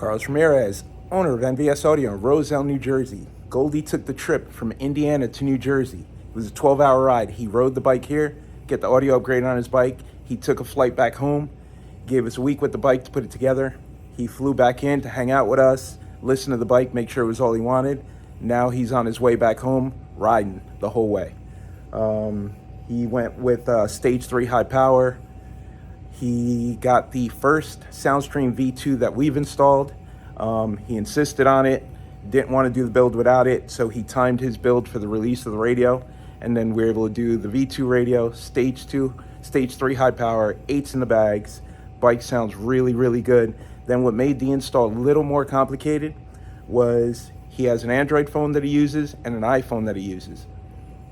Carlos Ramirez, owner of NVS Audio in Roselle, New Jersey. Goldie took the trip from Indiana to New Jersey. It was a 12-hour ride. He rode the bike here, get the audio upgrade on his bike. He took a flight back home, gave us a week with the bike to put it together. He flew back in to hang out with us, listen to the bike, make sure it was all he wanted. Now he's on his way back home, riding the whole way. He went with stage 3 high power. He got the first SoundStream V2 that we've installed. He insisted on it, didn't want to do the build without it, so he timed his build for the release of the radio, and then we were able to do the V2 radio, stage 3 high power, 8s in the bags. Bike sounds really, really good. Then what made the install a little more complicated was he has an Android phone that he uses and an iPhone that he uses.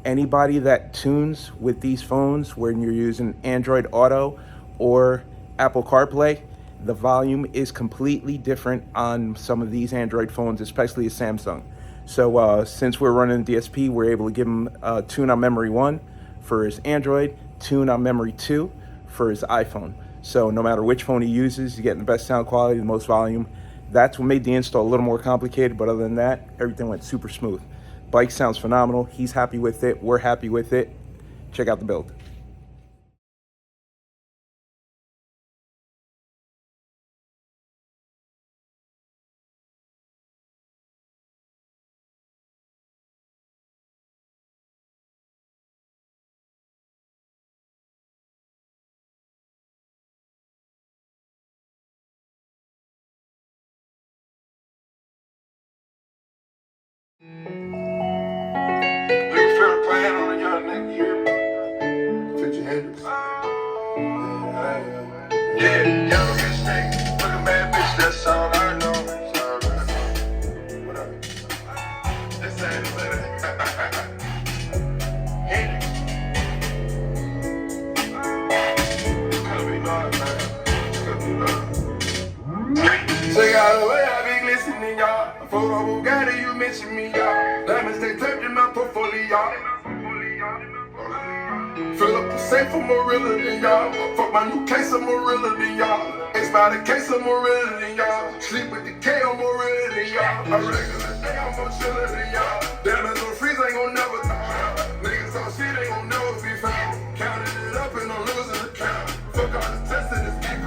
Anybody that tunes with these phones when you're using Android Auto or Apple CarPlay, the volume is completely different on some of these Android phones, especially a Samsung. So since we're running DSP, we're able to give him tune on memory 1 for his Android, tune on memory 2 for his iPhone. So no matter which phone he uses, he's getting the best sound quality, the most volume. That's what made the install a little more complicated, but other than that, everything went super smooth. Bike sounds phenomenal. He's happy with it. We're happy with it. Check out the build. Playing on a young nigga, you hear me? 50 Hendrix. Yeah, young rich nigga, look a bad bitch, that's all I know. What up? Let's say that. Hendrix. Could be love, man. Could be love. Check out the way I be glistening, y'all. A photo Bugatti, you mention me, y'all. Diamonds, they taped in my portfolio. Fill up the safe, I'm more realer than y'all. Fuck my new case, I'm more realer than y'all. X by the case, I'm more realer than y'all. Sleep with the K, I'm more realer than y'all. A regular day, I'm more chiller than y'all. Diamonds on freeze, ain't gon' never die. Niggas on shit, ain't gon' never be found. Counting it up and I'm losing the count. Fuck all the tests in this game.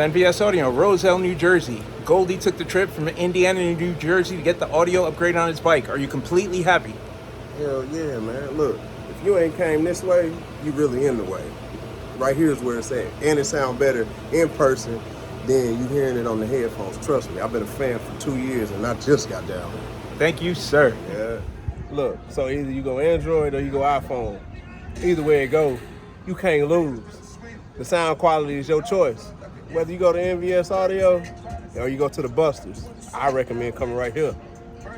NVS Audio, Roselle, New Jersey. Goldie took the trip from Indiana to New Jersey to get the audio upgrade on his bike. Are you completely happy? Hell yeah, man. Look, if you ain't came this way, you really in the way. Right here is where it's at. And it sounds better in person than you hearing it on the headphones. Trust me, I've been a fan for 2 years and I just got down here. Thank you, sir. Yeah. Look, so either you go Android or you go iPhone. Either way it go, you can't lose. The sound quality is your choice. Whether you go to NVS Audio or you go to the Busters, I recommend coming right here.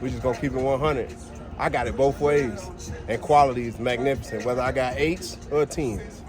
We just gonna keep it 100. I got it both ways, and quality is magnificent, whether I got 8s or 10s.